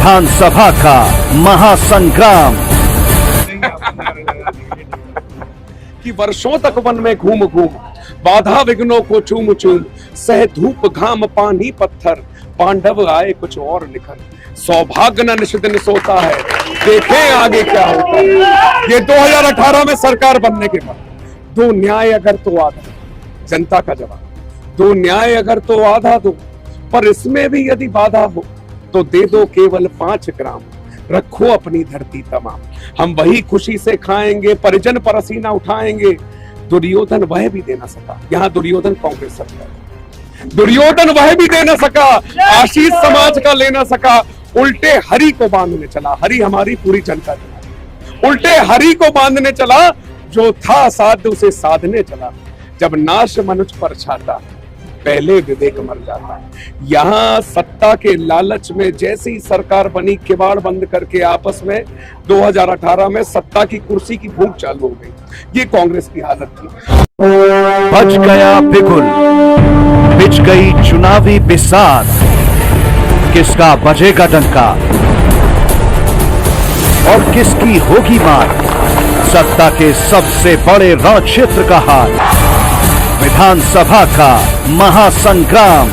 विधानसभा का महासंग्राम। कि वर्षों तक वन में घूम घूम बाधा विघ्नों को चूम चूम सह धूप घाम पानी पत्थर पांडव आए कुछ और निखर सौभाग्य न निश दिन सोता है देखें आगे क्या होता है। ये 2018 में सरकार बनने के बाद दो न्याय अगर तो आधा, जनता का जवाब, दो न्याय अगर तो आधा दो, पर इसमें भी यदि बाधा हो तो दे दो केवल 5 ग्राम, रखो अपनी धरती तमाम। हम वही खुशी से खाएंगे, परिजन परसीना उठाएंगे। दुर्योधन वह भी दे ना सका, यहाँ दुर्योधन कांग्रेस सरकार, दुर्योधन वह भी दे ना सका, आशीष समाज का ले ना सका, उल्टे हरि को बांधने चला। हरि हमारी पूरी जनता चला, उल्टे हरि को बांधने चला, जो था साध उसे साधने चला। जब नाश मनुष्य पर छाता पहले विवेक मर जाता। यहाँ सत्ता के लालच में जैसी सरकार बनी, किवाड़ बंद करके आपस में 2018 में सत्ता की कुर्सी की भूख चालू हो गई। ये कांग्रेस की हालत थी। बच गया बिगुल, बिछ गई चुनावी बिसात, किसका बजेगा डंका और किसकी होगी मार। सत्ता के सबसे बड़े रण क्षेत्र का हाल, विधानसभा का महासंग्राम।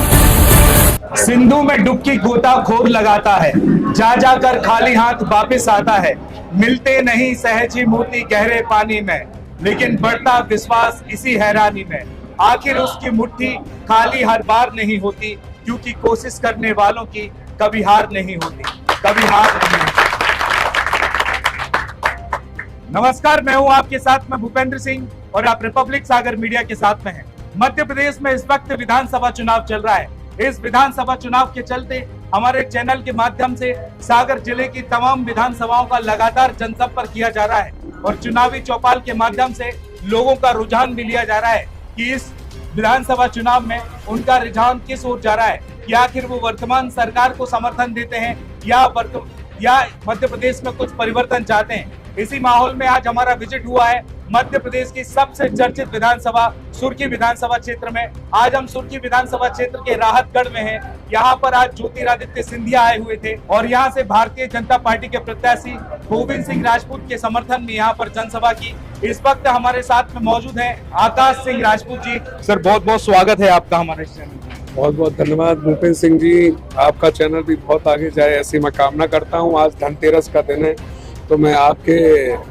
सिंधु में डुबकी गोताखोर लगाता है, जा जाकर खाली हाथ वापस आता है। मिलते नहीं सहज ही मोती गहरे पानी में, लेकिन बढ़ता विश्वास इसी हैरानी में। आखिर उसकी मुट्ठी खाली हर बार नहीं होती, क्योंकि कोशिश करने वालों की कभी हार नहीं होती, कभी हार नहीं होती। नमस्कार, मैं हूं आपके साथ में भूपेंद्र सिंह और आप रिपब्लिक सागर मीडिया के साथ में हैं। मध्य प्रदेश में इस वक्त विधानसभा चुनाव चल रहा है। इस विधानसभा चुनाव के चलते हमारे चैनल के माध्यम से सागर जिले की तमाम विधानसभाओं का लगातार जनसंपर्क किया जा रहा है और चुनावी चौपाल के माध्यम से लोगों का रुझान भी लिया जा रहा है कि इस विधानसभा चुनाव में उनका रुझान किस ओर जा रहा है, कि आखिर वो वर्तमान सरकार को समर्थन देते हैं या मध्य प्रदेश में कुछ परिवर्तन चाहते हैं। इसी माहौल में आज हमारा विजिट हुआ है मध्य प्रदेश की सबसे चर्चित विधानसभा सुर्खी विधानसभा क्षेत्र में। आज हम सुर्खी विधानसभा क्षेत्र के राहतगढ़ में हैं। यहाँ पर आज ज्योतिरादित्य सिंधिया आए हुए थे और यहाँ से भारतीय जनता पार्टी के प्रत्याशी गोविंद सिंह राजपूत के समर्थन में यहाँ पर जनसभा की। इस वक्त हमारे साथ में मौजूद है आकाश सिंह राजपूत जी। सर, बहुत बहुत स्वागत है आपका हमारे चैनल में। बहुत बहुत धन्यवाद भूपेंद्र सिंह जी, आपका चैनल भी बहुत आगे जाए ऐसी मैं कामना करता हूँ। आज धनतेरस का दिन है, तो मैं आपके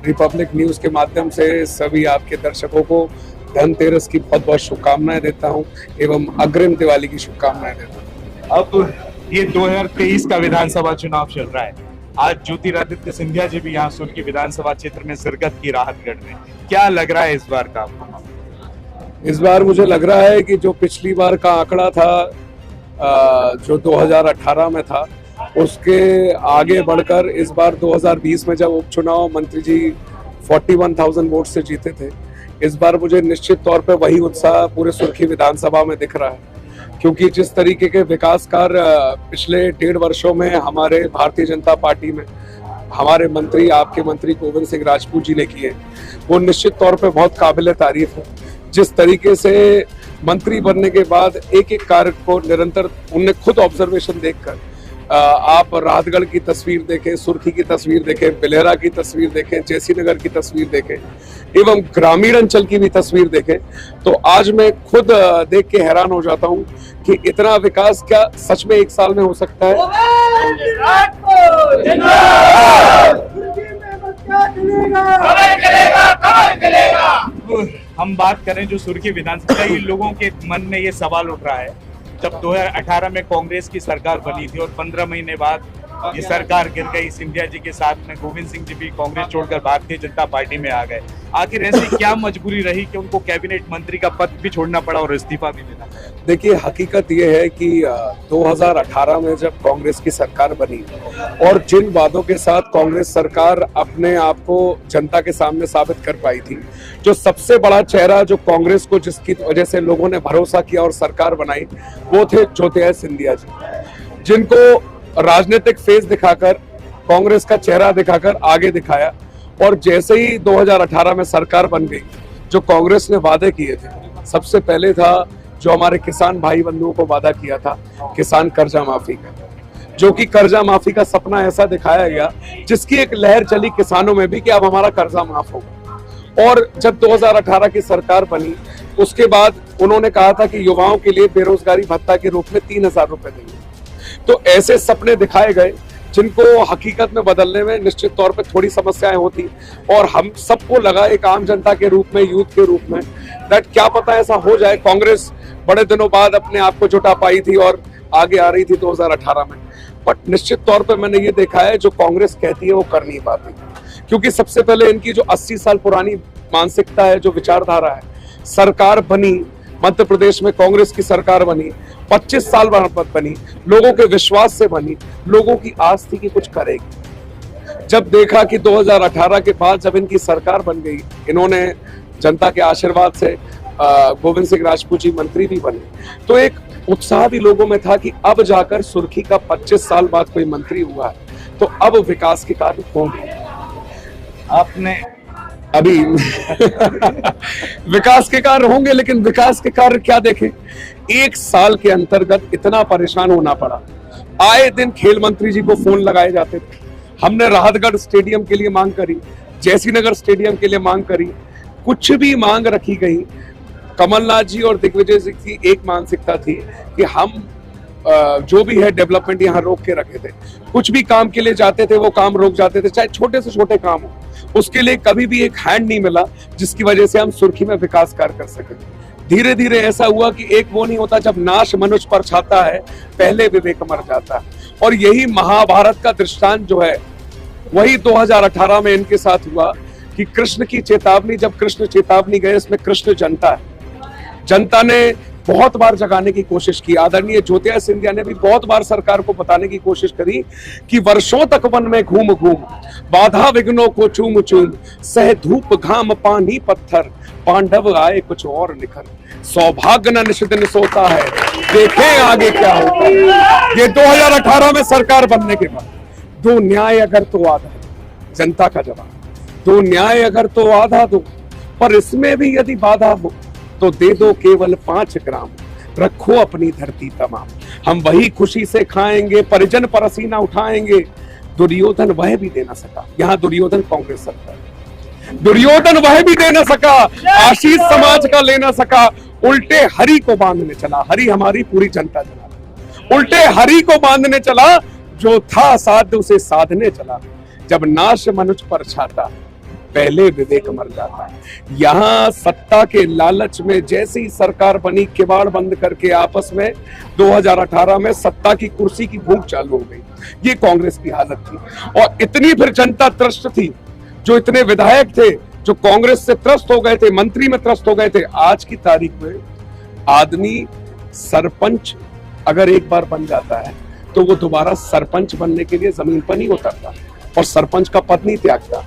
रिपब्लिक न्यूज़ के माध्यम से सभी आपके दर्शकों को धनतेरस की बहुत बहुत शुभकामनाएं देता हूं एवं अग्रिम दिवाली की शुभकामनाएं देता हूं। अब ये 2023 का विधानसभा चुनाव चल रहा है। आज ज्योतिरादित्य सिंधिया जी भी यहाँ सुर्खी विधानसभा क्षेत्र में शिरकत की राहतगढ़ में। क्या लग रहा है इस बार का आपको? इस बार मुझे लग रहा है कि जो पिछली बार का आंकड़ा था, जो 2018 में था, उसके आगे बढ़कर इस बार 2020 में जब उपचुनाव मंत्री जी 41,000 वोट से जीते थे, इस बार मुझे निश्चित तौर पे वही उत्साह पूरे सुर्खी विधानसभा में दिख रहा है। क्योंकि जिस तरीके के विकास कार्य पिछले 1.5 वर्षों में हमारे भारतीय जनता पार्टी में हमारे मंत्री, आपके मंत्री गोविंद सिंह राजपूत जी ने किए, वो निश्चित तौर पे बहुत काबिल तारीफ है। जिस तरीके से मंत्री बनने के बाद एक एक कार्य को निरंतर उनने खुद ऑब्जर्वेशन देखकर, आप राहतगढ़ की तस्वीर देखें, सुर्खी की तस्वीर देखें, बिलेहरा की तस्वीर देखें, जैसी नगर की तस्वीर देखें एवं ग्रामीण अंचल की भी तस्वीर देखें, तो आज मैं खुद देख के हैरान हो जाता हूं कि इतना विकास क्या सच में 1 साल में हो सकता है। हम बात करें जो सुर्खी विधानसभा, कई लोगों के मन में ये सवाल उठ रहा है, जब 2018 में कांग्रेस की सरकार बनी थी और 15 महीने बाद ये सरकार गिर गई, सिंधिया जी के साथ में गोविंद सिंह जी भी कांग्रेस छोड़कर भारतीय जनता पार्टी में आ गए। आखिर ऐसी क्या मजबूरी रही कि उनको कैबिनेट मंत्री का पद भी छोड़ना पड़ा और इस्तीफा भी देना पड़ा? देखिए, हकीकत ये है कि 2018 में जब कांग्रेस की सरकार बनी और जिन वादों के साथ कांग्रेस सरकार अपने आप को जनता के सामने साबित कर पाई थी, जो सबसे बड़ा चेहरा जो कांग्रेस को जिसकी वजह से लोगों ने भरोसा किया और सरकार बनाई, वो थे ज्योतिरादित्य सिंधिया जी, जिनको राजनीतिक फेस दिखाकर, कांग्रेस का चेहरा दिखाकर आगे दिखाया। और जैसे ही 2018 में सरकार बन गई, जो कांग्रेस ने वादे किए थे, सबसे पहले था जो हमारे किसान भाई बंधुओं को वादा किया था किसान कर्जा माफी का। जो कि कर्जा माफी का सपना ऐसा दिखाया गया, जिसकी एक लहर चली किसानों में भी कि अब हमारा कर्जा माफ होगा। और जब 2018 की सरकार बनी, उसके बाद उन्होंने कहा था कि युवाओं के लिए बेरोजगारी भत्ता के रूप में 3,000 रुपए देंगे। तो ऐसे सपने दिखाए गए जिनको हकीकत में बदलने में निश्चित तौर पे थोड़ी समस्याएं होती, और हम सबको लगा एक आम जनता के रूप में, यूथ के रूप में, दैट क्या पता ऐसा हो जाए। कांग्रेस बड़े दिनों बाद अपने आप को जुटा पाई थी और आगे आ रही थी 2018 में, बट निश्चित तौर पे मैंने ये देखा है जो कांग्रेस कहती है वो कर नहीं पाती, क्योंकि सबसे पहले इनकी जो 80 साल पुरानी मानसिकता है, जो विचारधारा है, सरकार बनी मध्य प्रदेश में, कांग्रेस की सरकार बनी, 25 साल बाद बनी, लोगों के विश्वास से बनी, लोगों की आस थी कि कुछ करेगी। जब देखा कि 2018 के बाद जब इनकी सरकार बन गई, इन्होंने जनता के आशीर्वाद से गोविंद सिंह राजपूत जी मंत्री भी बने, तो एक उत्साह भी लोगों में था कि अब जाकर सुर्खी का 25 साल बाद कोई मंत्री हुआ है, तो अब विकास के कार्य होंगे। आपने अभी विकास के कार्य होंगे, लेकिन विकास के कार्य क्या देखें, एक साल के अंतर्गत इतना परेशान होना पड़ा। आए दिन खेल मंत्री जी को फोन लगाए जाते थे। हमने राहतगढ़ स्टेडियम के लिए मांग करी, जयसीनगर स्टेडियम के लिए मांग करी, कुछ भी मांग रखी गई। कमलनाथ जी और दिग्विजय जी की एक मानसिकता थी कि हम जो भी है डेवलपमेंट यहाँ रोक के रखे थे। कुछ भी काम के लिए जाते थे वो काम रोक जाते थे, चाहे छोटे से छोटे काम हो, उसके लिए कभी भी एक हैंड नहीं मिला जिसकी वजह से हम सुर्खी में विकास कार्य कर सके। धीरे धीरे ऐसा हुआ कि एक वो नहीं होता, जब नाश मनुष्य पर छाता है पहले विवेक मर जाता है। और यही महाभारत का दृष्टांत जो है वही 2018 में इनके साथ हुआ कि कृष्ण की चेतावनी, जब कृष्ण चेतावनी गए, इसमें कृष्ण जनता है। जनता ने बहुत बार जगाने की कोशिश की। आदरणीय ज्योतिरादित्य सिंधिया ने भी बहुत बार सरकार को बताने की कोशिश करी कि वर्षों तक वन में घूम घूम, बाधा विघ्नों को चूम चूम, सह धूप घाम पानी पत्थर, पांडव आए कुछ और निखर, सौभाग्य न निश दिन सोता है, देखें आगे क्या होता है। ये 2018 में सरकार बनने के बाद, दो न्याय अगर तो आधा, जनता का जवाब, दो न्याय अगर तो आधा दो, पर इसमें भी यदि बाधा हो तो दे दो केवल 5 ग्राम, रखो अपनी धरती तमाम, हम वही खुशी से खाएंगे, परिजन परसीना उठाएंगे। दुर्योधन वह भी दे ना सका, यहाँ दुर्योधन कांग्रेस सरकार, दुर्योधन वह भी दे ना सका, आशीष समाज का ले ना सका, उल्टे हरि को बांधने चला। हरि हमारी पूरी जनता चला, उल्टे हरि को बांधने चला, जो था साध्य उसे साधने चला। जब नाश मनुष्य पर छाता, पहले विवेक मर जाता है। यहाँ सत्ता के लालच में जैसी ही सरकार बनी, किवाड़ बंद करके आपस में 2018 में सत्ता की कुर्सी की भूख चालू हो गई। ये कांग्रेस की हालत थी। और इतनी फिर जनता त्रस्त थी, जो इतने विधायक थे जो कांग्रेस से त्रस्त हो गए थे, मंत्री में त्रस्त हो गए थे। आज की तारीख में आदमी सरपंच अगर एक बार बन जाता है तो वो दोबारा सरपंच बनने के लिए जमीन पर नहीं उतरता और सरपंच का पद नहीं त्यागता।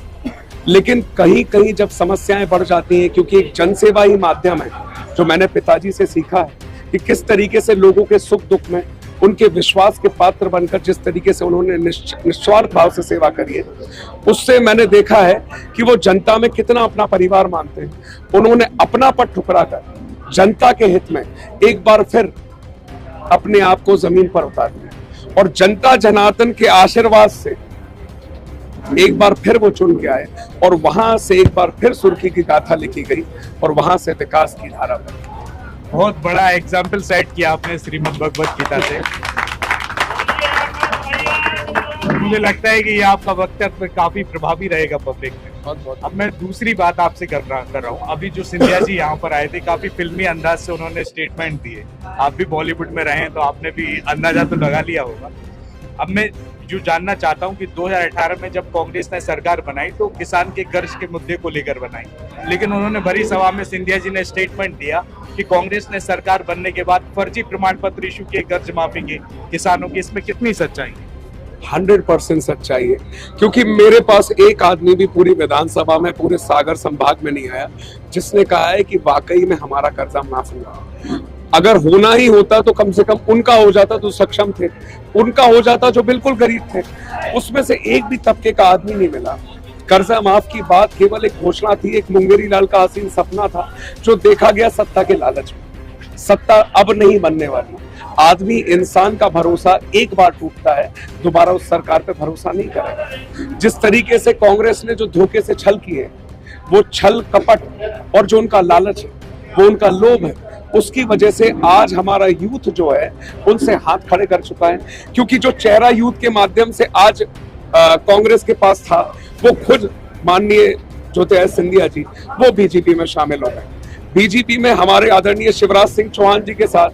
लेकिन कहीं कहीं जब समस्याएं बढ़ जाती हैं, क्योंकि एक जनसेवा ही माध्यम है, जो मैंने पिताजी से सीखा है कि किस तरीके से लोगों के सुख दुख में उनके विश्वास के पात्र बनकर जिस तरीके से उन्होंने निस्वार्थ भाव से सेवा करी है, उससे मैंने देखा है कि वो जनता में कितना अपना परिवार मानते हैं। उन्होंने अपना पद ठुकरा कर जनता के हित में एक बार फिर अपने आप को जमीन पर उतार दिया, और जनता जनार्दन के आशीर्वाद से एक बार फिर वो चुन के आए, और वहां से एक बार फिर सुर्खी की गाथा लिखी गई, और वहां से विकास की धारा बनी। बहुत बड़ा एग्जाम्पल सेट किया आपने श्रीमद् भगवत गीता से। मुझे लगता है कि ये आपका वक्तव्य काफी प्रभावी रहेगा पब्लिक में। अब मैं दूसरी बात आपसे कर रहा हूँ। अभी जो सिंधिया जी यहाँ पर आए थे, काफी फिल्मी अंदाज से उन्होंने स्टेटमेंट दिए। आप भी बॉलीवुड में रहे हैं तो आपने भी अंदाजा तो लगा लिया होगा। अब मैं जो जानना चाहता हूं कि 2018 में जब कांग्रेस ने सरकार बनाई तो किसान के कर्ज के मुद्दे को लेकर बनाई, लेकिन उन्होंने भरी सभा में सिंधिया जी ने स्टेटमेंट दिया कि कांग्रेस ने सरकार बनने के बाद फर्जी प्रमाण पत्र इशू किए कर्ज माफी के किसानों की। इसमें कितनी सच्चाई है? 100% सच्चाई है, क्योंकि मेरे पास एक आदमी भी पूरी विधानसभा में, पूरे सागर संभाग में नहीं आया जिसने कहा है कि वाकई में हमारा कर्जा माफ हुआ। अगर होना ही होता तो कम से कम उनका हो जाता जो सक्षम थे, उनका हो जाता जो बिल्कुल गरीब थे। उसमें से एक भी तबके का आदमी नहीं मिला। कर्जा माफ की बात केवल एक घोषणा थी, एक मुंगेरी लाल का हसीन सपना था जो देखा गया सत्ता के लालच में। सत्ता अब नहीं बनने वाली। आदमी, इंसान का भरोसा एक बार टूटता है, दोबारा उस सरकार पे भरोसा नहीं करेगा। जिस तरीके से कांग्रेस ने जो धोखे से छल किए, वो छल कपट और जो उनका लालच है, वो उनका लोभ है, उसकी वजह से आज हमारा यूथ जो है उनसे हाथ खड़े कर चुका है। क्योंकि जो चेहरा यूथ के माध्यम से आज कांग्रेस के पास था, वो खुद माननीय ज्योतिरादित्य सिंधिया जी वो बीजेपी में शामिल हो गए। बीजेपी में हमारे आदरणीय शिवराज सिंह चौहान जी के साथ,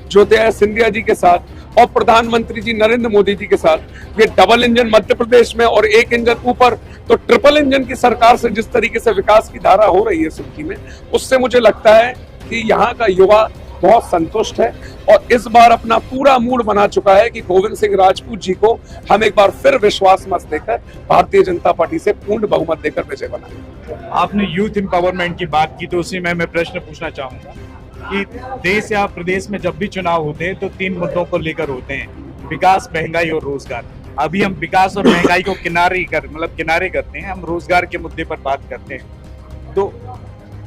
ज्योतिरादित्य सिंधिया जी के साथ और प्रधानमंत्री जी नरेंद्र मोदी जी के साथ ये डबल इंजन मध्य प्रदेश में और एक इंजन ऊपर तो ट्रिपल इंजन की सरकार से जिस तरीके से विकास की धारा हो रही है सुर्खी में, उससे मुझे लगता है कि यहाँ का युवा बहुत संतुष्ट है और इस बार अपना पूरा मूड बना चुका है कि गोविंद सिंह राजपूत जी को हम एक बार फिर विश्वास मत देकर भारतीय जनता पार्टी से पूर्ण बहुमत देकर विजय बनाएंगे। आपने यूथ एम्पावरमेंट की बात की, तो उसी में मैं प्रश्न पूछना चाहूंगा कि देश या प्रदेश में जब भी चुनाव होते हैं तो 3 मुद्दों को लेकर होते हैं, विकास, महंगाई और रोजगार। अभी हम विकास और महंगाई को किनारे करते हैं, हम रोजगार के मुद्दे पर बात करते हैं। तो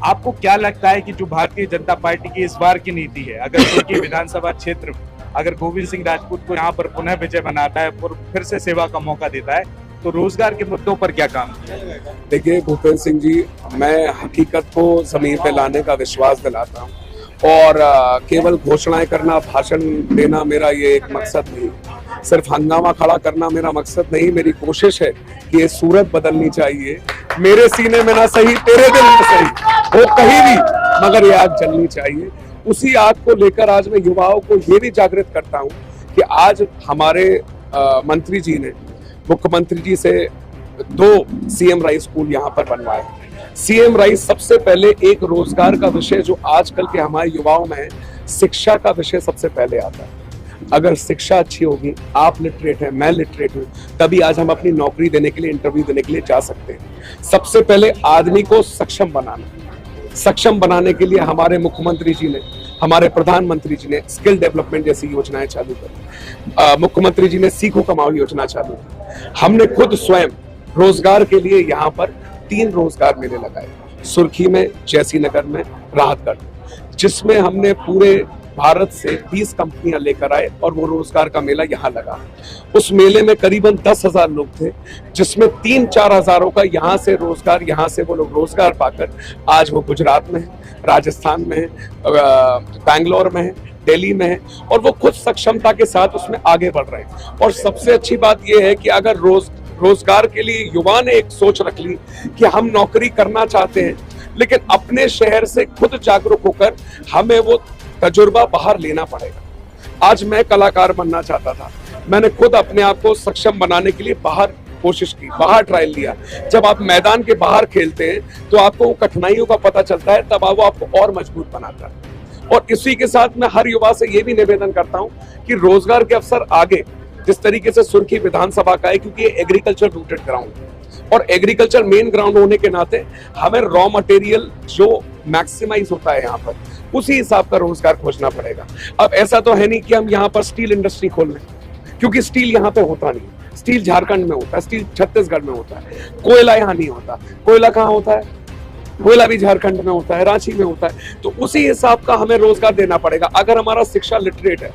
आपको क्या लगता है कि जो भारतीय जनता पार्टी की इस बार की नीति है, अगर सुर्खी विधानसभा क्षेत्र में अगर गोविंद सिंह राजपूत को यहाँ पर पुनः विजय बनाता है और फिर से सेवा का मौका देता है, तो रोजगार के मुद्दों पर क्या काम किया? देखिए भूपेंद्र सिंह जी, मैं हकीकत को जमीन पे लाने का विश्वास दिलाता हूँ और केवल घोषणाएं करना, भाषण देना मेरा ये एक मकसद नहीं, सिर्फ हंगामा खड़ा करना मेरा मकसद नहीं। मेरी कोशिश है कि ये सूरत बदलनी चाहिए, मेरे सीने में ना सही तेरे दिल में सही हो कहीं भी, मगर ये आग जलनी चाहिए। उसी आग को लेकर आज मैं युवाओं को ये भी जागृत करता हूँ कि आज हमारे मंत्री जी ने मुख्यमंत्री जी से 2 सीएम राइस स्कूल यहाँ पर बनवाए। सीएम राइस सबसे पहले एक रोजगार का विषय जो आजकल के हमारे युवाओं में है, शिक्षा का विषय सबसे पहले आता है। अगर शिक्षा अच्छी होगी, आप लिटरेट हैं, मैं लिटरेट हूं, तभी आज हम अपनी नौकरी देने के लिए, इंटरव्यू देने के लिए जा सकते हैं। सबसे पहले आदमी को सक्षम बनाने के लिए हमारे मुख्यमंत्री जी ने, हमारे प्रधानमंत्री जी ने स्किल डेवलपमेंट जैसी योजनाएं चालू करी। मुख्यमंत्री जी ने सीखो कमाओ योजना चालू की। हमने खुद स्वयं रोजगार के लिए यहाँ पर 3 रोजगार मेले लगाए, सुर्खी में, जैसी नगर में, राहतगढ़, जिसमें हमने पूरे भारत से 20 कंपनियां लेकर आए और वो रोजगार का मेला यहाँ लगा। उस मेले में करीबन 10,000 लोग थे, जिसमें 3-4 हजारों का यहाँ से रोजगार, यहाँ से वो लोग रोजगार पाकर आज वो गुजरात में है, राजस्थान में है, बैंगलोर में है, दिल्ली में है और वो खुद सक्षमता के साथ उसमें आगे बढ़ रहे हैं। और सबसे अच्छी बात यह है कि अगर रोजगार के लिए युवा ने एक सोच रख ली कि हम नौकरी करना चाहते हैं, लेकिन अपने शहर से खुद जागरूक होकर हमें वो तजुर्बा बाहर लेना पड़ेगा। आज मैं कलाकार बनना चाहता था, मैंने खुद अपने आप को सक्षम बनाने के लिए बाहर कोशिश की, बाहर ट्रायल लिया। जब आप मैदान के बाहर खेलते हैं तो आपको कठिनाइयों का पता चलता है, तब वो आपको और मजबूत बनाता है। और इसी के साथ मैं हर युवा से ये भी निवेदन करता हूं कि रोजगार के अवसर आगे जिस तरीके से सुर्खी विधानसभा का है, क्योंकि ये एग्रीकल्चर रूटेड ग्राउंड है और एग्रीकल्चर मेन ग्राउंड होने के नाते हमें रॉ मटेरियल जो मैक्सिमाइज होता है यहाँ पर, उसी हिसाब का रोजगार खोजना पड़ेगा। अब ऐसा तो है नहीं कि हम यहाँ पर स्टील इंडस्ट्री खोल लें, क्योंकि स्टील यहाँ पे होता नहीं। स्टील झारखंड में होता है, स्टील छत्तीसगढ़ में होता है, कोयला यहाँ नहीं होता। कोयला कहाँ होता है? कोयला भी झारखंड में होता है, रांची में होता है। तो उसी हिसाब का हमें रोजगार देना पड़ेगा। अगर हमारा शिक्षा लिटरेट है,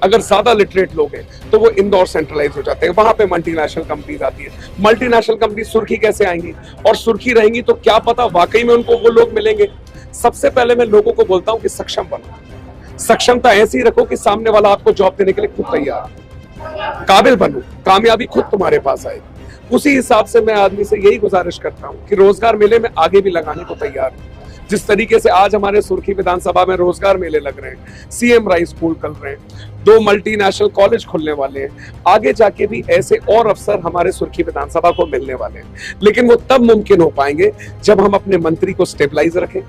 अगर ज्यादा लिटरेट लोग हैं, तो वो इंदौर सेंट्रलाइज हो जाते हैं, वहां पे मल्टीनेशनल कंपनीज आती है। मल्टीनेशनल कंपनी सुर्खी कैसे आएंगी? और सुर्खी रहेंगी तो क्या पता वाकई में उनको वो लोग मिलेंगे। सबसे पहले मैं लोगों को बोलता हूं कि सक्षम बनो, सक्षमता ऐसी रखो कि सामने वाला आपको जॉब देने के लिए खुद तैयार है। काबिल बनो, कामयाबी खुद तुम्हारे पास आएगी। उसी हिसाब से मैं आदमी से यही गुजारिश करता हूं कि रोजगार मेले में आगे भी लगाने को तैयार है। जिस तरीके से आज हमारे सुर्खी विधानसभा में रोजगार मेले लग रहे हैं, सीएम राइस स्कूल चल रहे हैं, 2 मल्टीनेशनल कॉलेज खुलने वाले हैं, आगे जाके भी ऐसे और अवसर हमारे सुर्खी विधानसभा को मिलने वाले हैं। लेकिन वो तब मुमकिन हो पाएंगे जब हम अपने मंत्री को स्टेबलाइज रखें,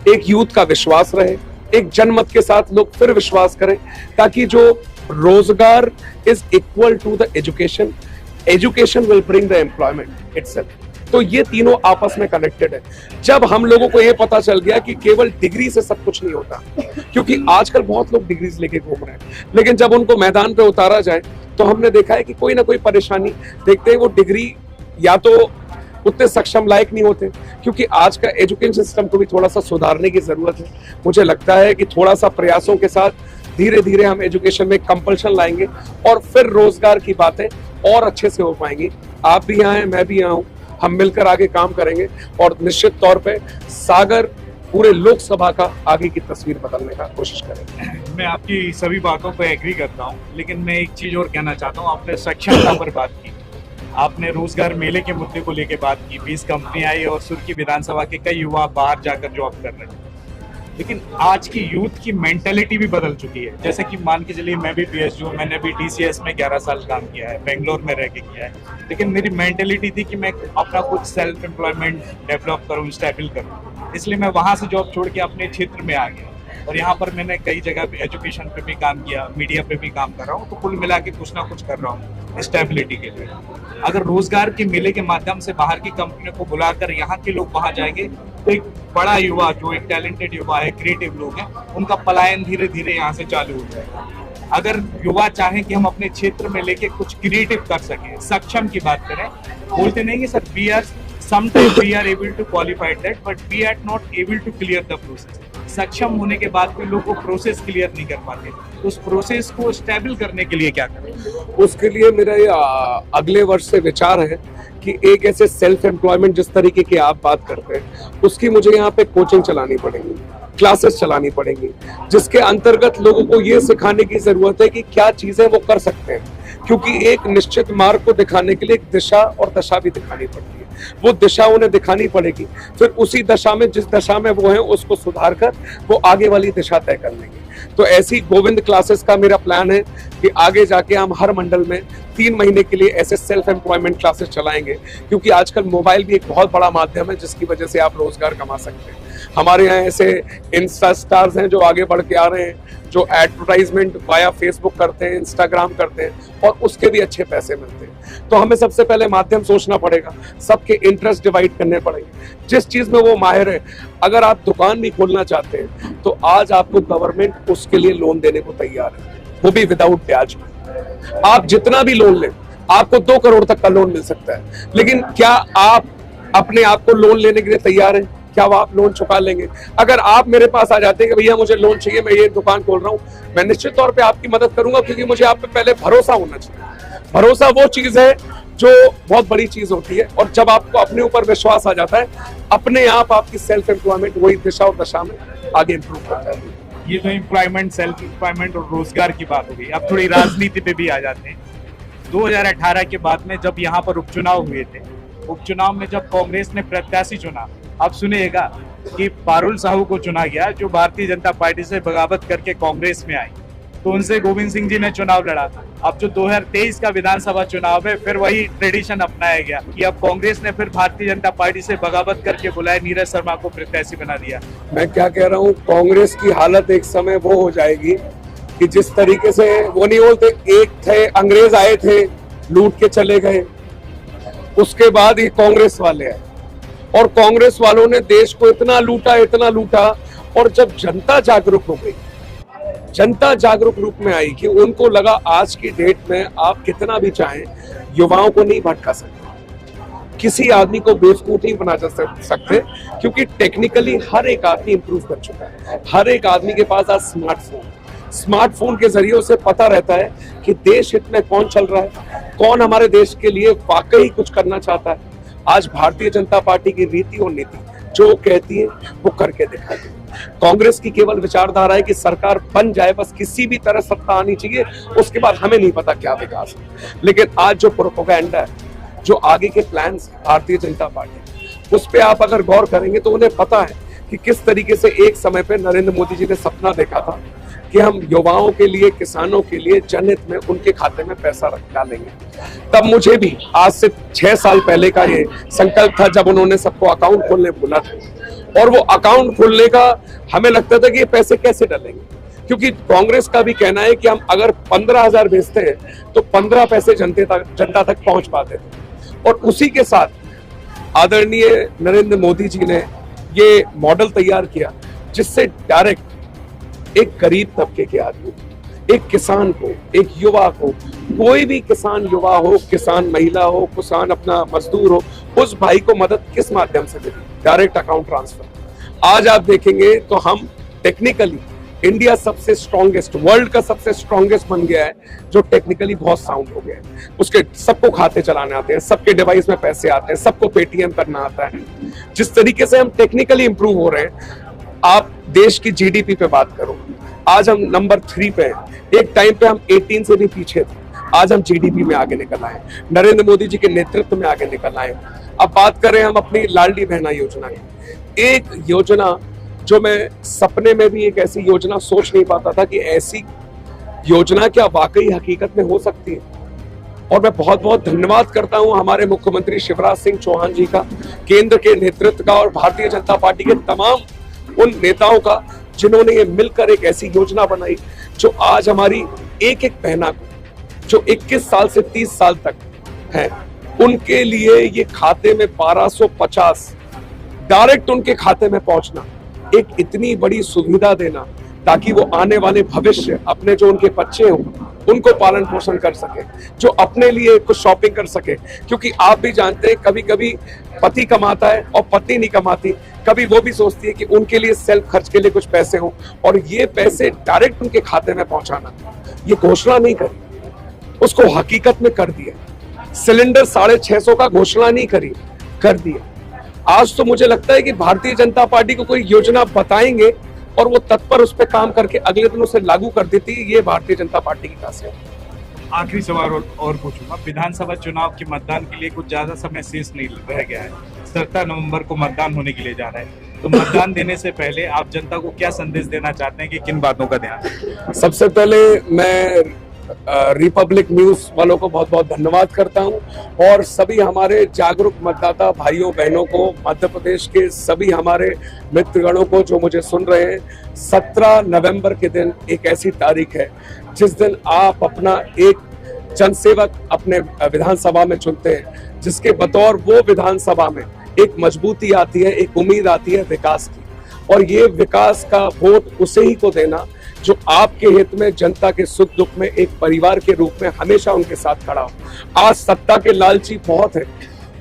एक यूथ का विश्वास रहे, एक जनमत के साथ लोग फिर विश्वास करें, ताकि जो रोजगार is equal to the education, education will bring the employment itself. तो ये तीनों आपस में कनेक्टेड है। जब हम लोगों को ये पता चल गया कि केवल डिग्री से सब कुछ नहीं होता, क्योंकि आजकल बहुत लोग डिग्रीज लेके घूम रहे हैं, लेकिन जब उनको मैदान पे उतारा जाए तो हमने देखा है कि कोई ना कोई परेशानी देखते हैं। वो डिग्री या तो उतने सक्षम लायक नहीं होते, क्योंकि आज का एजुकेशन सिस्टम को भी थोड़ा सा सुधारने की जरूरत है। मुझे लगता है कि थोड़ा सा प्रयासों के साथ धीरे धीरे हम एजुकेशन में कंपल्शन लाएंगे और फिर रोजगार की बातें और अच्छे से हो पाएंगी। आप भी यहाँ हैं, मैं भी यहाँ हूँ, हम मिलकर आगे काम करेंगे और निश्चित तौर पे सागर पूरे लोकसभा का आगे की तस्वीर बदलने का कोशिश करेंगे। मैं आपकी सभी बातों पर एग्री करता हूँ, लेकिन मैं एक चीज और कहना चाहता हूँ। आपने सक्षमता पर बात की, आपने रोजगार मेले के मुद्दे को लेकर बात की। 20 कंपनी आई और सुर्खी विधानसभा के कई युवा बाहर जाकर जॉब कर रहे हैं, लेकिन आज की यूथ की मेंटेलिटी भी बदल चुकी है। जैसे कि मान के चलिए, मैं भी पीएसयू, मैंने भी टीसीएस में 11 साल काम किया है, बेंगलोर में रह के किया है, लेकिन मेरी मेंटेलिटी थी कि मैं अपना कुछ सेल्फ एम्प्लॉयमेंट डेवलप करूँ, स्टेबल करूँ। इसलिए मैं वहाँ से जॉब छोड़ के अपने क्षेत्र में आ गया और यहाँ पर मैंने कई जगह पे एजुकेशन पे भी काम किया, मीडिया पे भी काम कर रहा हूँ। तो कुल मिला के कुछ ना कुछ कर रहा हूँ स्टेबिलिटी के लिए। अगर रोजगार के मेले के माध्यम से बाहर की कंपनियों को बुलाकर यहाँ के लोग वहाँ जाएंगे तो एक बड़ा युवा, जो एक टैलेंटेड युवा है, क्रिएटिव लोग हैं, उनका पलायन धीरे धीरे यहाँ से चालू हो जाएगा। अगर युवा चाहें कि हम अपने क्षेत्र में लेके कुछ क्रिएटिव कर सकें, सक्षम की बात करें, बोलते नहीं है sir, sometimes we are able to qualify that, but we are not able to clear the process. सक्षम होने के बाद भी लोग वो प्रोसेस क्लियर नहीं कर पाते। तो उस प्रोसेस को स्टेबल करने के लिए क्या करें? उसके लिए मेरा ये अगले वर्ष से विचार है कि एक ऐसे सेल्फ एम्प्लॉयमेंट जिस तरीके की आप बात करते हैं, उसकी मुझे यहाँ पे कोचिंग चलानी पड़ेगी, क्लासेस चलानी पड़ेंगी, जिसके अंतर्गत लोगों को ये सिखाने की जरूरत है कि क्या चीजें वो कर सकते हैं। क्योंकि एक निश्चित मार्ग को दिखाने के लिए एक दिशा और दशा भी दिखानी पड़ती है। वो दिशा उन्हें दिखानी पड़ेगी, फिर उसी दशा में, जिस दशा में वो है, उसको सुधार कर वो आगे वाली दिशा तय कर लेंगे। तो ऐसी गोविंद क्लासेस का मेरा प्लान है कि आगे जाके हम हर मंडल में 3 महीने के लिए ऐसे सेल्फ एम्प्लॉयमेंट क्लासेस चलाएंगे। क्योंकि आजकल मोबाइल भी एक बहुत बड़ा माध्यम है जिसकी वजह से आप रोजगार कमा सकते हैं। हमारे यहाँ ऐसे इंस्टा स्टार्स हैं जो आगे बढ़ के आ रहे हैं, जो एडवर्टाइजमेंट वाया फेसबुक करते हैं, इंस्टाग्राम करते हैं और उसके भी अच्छे पैसे मिलते हैं। तो हमें सबसे पहले माध्यम सोचना पड़ेगा, सबके इंटरेस्ट डिवाइड करने पड़ेंगे, जिस चीज में वो माहिर है। अगर आप दुकान भी खोलना चाहते हैं तो आज आपको गवर्नमेंट उसके लिए लोन देने को तैयार है, वो भी विदाउट ब्याज। आप जितना भी लोन लें, आपको 2 करोड़ तक का लोन मिल सकता है। लेकिन क्या आप अपने आप को लोन लेने के लिए तैयार हैं? क्या वो आप लोन चुका लेंगे? अगर आप मेरे पास आ जाते हैं कि भैया मुझे लोन चाहिए, मैं ये दुकान खोल रहा हूँ, मैं निश्चित तौर पे आपकी मदद करूंगा, क्योंकि मुझे आप पे पहले भरोसा होना चाहिए। भरोसा वो चीज है जो बहुत बड़ी चीज होती है, और जब आपको अपने ऊपर विश्वास आ जाता है, अपने आप आपकी सेल्फ एम्प्लॉयमेंट वही दिशा और दशा में आगे इंप्रूव करता है। ये तो एम्प्लॉयमेंट, सेल्फ एम्प्लॉयमेंट और रोजगार की बात हो गई। अब थोड़ी राजनीति पे भी आ जाते हैं। 2018 के बाद में जब यहाँ पर उपचुनाव हुए थे, उपचुनाव में जब कांग्रेस ने प्रत्याशी चुना, आप सुनिएगा कि पारुल साहू को चुना गया, जो भारतीय जनता पार्टी से बगावत करके कांग्रेस में आई। तो उनसे गोविंद सिंह जी ने चुनाव लड़ा। अब जो 2023 का विधानसभा चुनाव है, फिर वही ट्रेडिशन अपनाया गया कि अब कांग्रेस ने फिर भारतीय जनता पार्टी से बगावत करके बुलाए, नीरज शर्मा को प्रत्याशी बना दिया। मैं क्या कह रहा हूँ, कांग्रेस की हालत एक समय वो हो जाएगी कि जिस तरीके से वो नहीं बोलते, एक थे अंग्रेज आए थे, लूट के चले गए, उसके बाद ये कांग्रेस वाले आए और कांग्रेस वालों ने देश को इतना लूटा, और जब जनता जागरूक हो गई, जनता जागरूक रूप में आई कि उनको लगा आज की डेट में आप कितना भी चाहें, युवाओं को नहीं भटका सकते, किसी आदमी को बेवकूफ नहीं बना जा सकते, क्योंकि टेक्निकली हर एक आदमी इंप्रूव कर चुका है। हर एक आदमी के पास आज स्मार्टफोन के जरिए उसे पता रहता है कि देश हित में कौन चल रहा है, कौन हमारे देश के लिए वाकई कुछ करना चाहता है। आज भारतीय जनता पार्टी की रीति और नीति जो कहती है वो करके दिखाती है। कांग्रेस की केवल विचारधारा है कि सरकार बन जाए, बस किसी भी तरह सत्ता आनी चाहिए, उसके बाद हमें नहीं पता क्या विकास है। लेकिन आज जो प्रोपेगेंडा है, जो आगे के प्लान्स भारतीय जनता पार्टी, उस पर आप अगर गौर करेंगे तो उन्हें पता है कि किस तरीके से एक समय पे नरेंद्र मोदी जी ने सपना देखा था कि हम युवाओं के लिए, किसानों के लिए जनहित में उनके खाते में पैसा रख डालेंगे। तब मुझे भी आज से 6 साल पहले का ये संकल्प था, जब उन्होंने सबको अकाउंट खोलने बोला था, और वो अकाउंट खोलने का हमें लगता था कि ये पैसे कैसे डालेंगे, क्योंकि कांग्रेस का भी कहना है कि हम अगर 15,000 भेजते हैं तो 15 पैसे जनता तक पहुंच पाते थे। और उसी के साथ आदरणीय नरेंद्र मोदी जी ने ये मॉडल तैयार किया, जिससे डायरेक्ट एक गरीब तबके के आदमी, एक किसान को, एक युवा को, कोई भी किसान युवा हो, किसान महिला हो, किसान अपना मजदूर हो, उस भाई को मदद किस माध्यम से मिली? Direct account transfer. आज आप देखेंगे तो हम टेक्निकली इंडिया सबसे स्ट्रॉन्गेस्ट, वर्ल्ड का सबसे स्ट्रॉन्गेस्ट बन गया है, जो टेक्निकली बहुत साउंड हो गया है। उसके सबको खाते चलाने आते हैं, सबके डिवाइस में पैसे आते हैं, सबको पेटीएम करना आता है। जिस तरीके से हम टेक्निकली इंप्रूव हो रहे हैं, आप देश की जीडीपी पे बात करो, आज हम नंबर 3 पे हैं। एक टाइम पे हम 18 से भी पीछे थे, आज हम जीडीपी में आगे निकल आए, नरेंद्र मोदी जी के नेतृत्व में आगे निकल आए। अब बात करें हम अपनी लाडली बहना योजना की, एक योजना जो मैं सपने में भी एक ऐसी योजना सोच नहीं पाता था कि ऐसी योजना क्या वाकई हकीकत में हो सकती है। और मैं बहुत बहुत धन्यवाद करता हूं हमारे मुख्यमंत्री शिवराज सिंह चौहान जी का, केंद्र के नेतृत्व का और भारतीय जनता पार्टी के तमाम उन नेताओं का, जिन्होंने ये मिलकर एक ऐसी योजना बनाई जो आज हमारी एक एक बहना को जो 21 साल से 30 साल तक है, उनके लिए ये खाते में 1250 डायरेक्ट उनके खाते में पहुंचना, एक इतनी बड़ी सुविधा देना ताकि वो आने वाले भविष्य अपने जो उनके बच्चे हों उनको पालन पोषण कर सके, जो अपने लिए कुछ शॉपिंग कर सके। क्योंकि आप भी जानते हैं कभी कभी पति कमाता है और पत्नी नहीं कमाती, कभी वो भी सोचती है कि उनके लिए सेल्फ खर्च के लिए कुछ पैसे हों, और ये पैसे डायरेक्ट उनके खाते में पहुंचाना, ये घोषणा नहीं करी, उसको हकीकत में कर दिया। सिलेंडर 650 का घोषणा नहीं करी, कर दिया। आज तो मुझे लगता है कि भारतीय जनता पार्टी को कोई योजना बताएंगे और वो तत्पर उस पर काम करके अगले दिन उसे लागू कर देती है। ये भारतीय जनता पार्टी की खासियत है। आखिरी सवाल और पूछूंगा, विधानसभा चुनाव के मतदान के लिए कुछ ज्यादा समय शेष नहीं रह गया है, 17 नवंबर को मतदान होने के लिए जा रहा है, तो मतदान देने से पहले आप जनता को क्या संदेश देना चाहते हैं कि किन बातों का ध्यान? सबसे पहले मैं रिपब्लिक न्यूज वालों को बहुत बहुत धन्यवाद करता हूं, और सभी हमारे जागरूक मतदाता भाइयों बहनों को, मध्य प्रदेश के सभी हमारे मित्रगणों को जो मुझे सुन रहे हैं, 17 नवंबर के दिन एक ऐसी तारीख है जिस दिन आप अपना एक जनसेवक अपने विधानसभा में चुनते हैं, जिसके बतौर वो विधानसभा में एक मजबूती आती है, एक उम्मीद आती है विकास की। और ये विकास का वोट उसे ही को देना जो आपके हित में, जनता के सुख दुख में एक परिवार के रूप में हमेशा उनके साथ खड़ा हो। आज सत्ता के लालची बहुत है,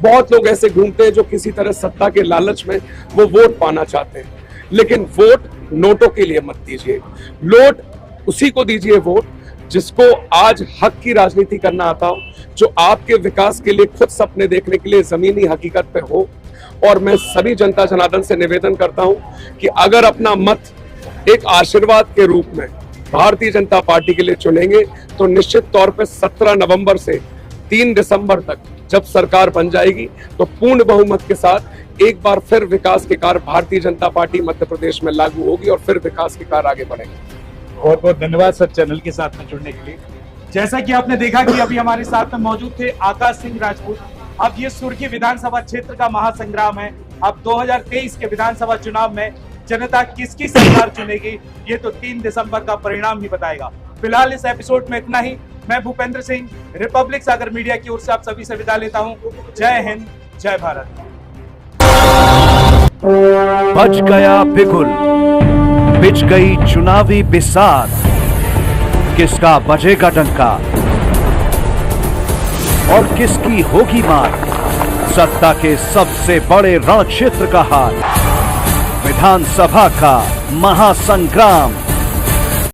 बहुत लोग ऐसे घूमते हैं जो किसी तरह सत्ता के लालच में वो वोट पाना चाहते हैं, लेकिन वोट नोटों के लिए मत दीजिए। वोट उसी को दीजिए वोट जिसको आज हक की राजनीति करना आता हो, जो आपके विकास के लिए खुद सपने देखने के लिए जमीनी हकीकत पे हो। और मैं सभी जनता जनार्दन से निवेदन करता हूं कि अगर अपना मत एक आशीर्वाद के रूप में भारतीय जनता पार्टी के लिए चुनेंगे तो निश्चित तौर पे 17 नवंबर से 3 दिसंबर तक जब सरकार बन जाएगी तो पूर्ण बहुमत के साथ एक बार फिर विकास के कार्य भारतीय जनता पार्टी मध्य प्रदेश में लागू होगी और फिर विकास के कार्य आगे बढ़ेंगे। बहुत बहुत धन्यवाद सर चैनल के साथ में जुड़ने के लिए। जैसा कि आपने देखा कि अभी हमारे साथ में मौजूद थे आकाश सिंह राजपूत। अब ये सुर्खी विधानसभा क्षेत्र का महासंग्राम है। अब 2023 के विधानसभा चुनाव में जनता किसकी सरकार चुनेगी ये तो 3 दिसंबर का परिणाम ही बताएगा। फिलहाल इस एपिसोड में इतना ही। मैं भूपेंद्र सिंह रिपब्लिक सागर मीडिया की ओर से आप सभी से विदा लेता हूं। जय हिंद, जय भारत। बज गया बिगुल, बिछ गई चुनावी बिसात, किसका बजेगा डंका और किसकी होगी मात, सत्ता के सबसे बड़े रण क्षेत्र का हाल, विधानसभा का महासंग्राम।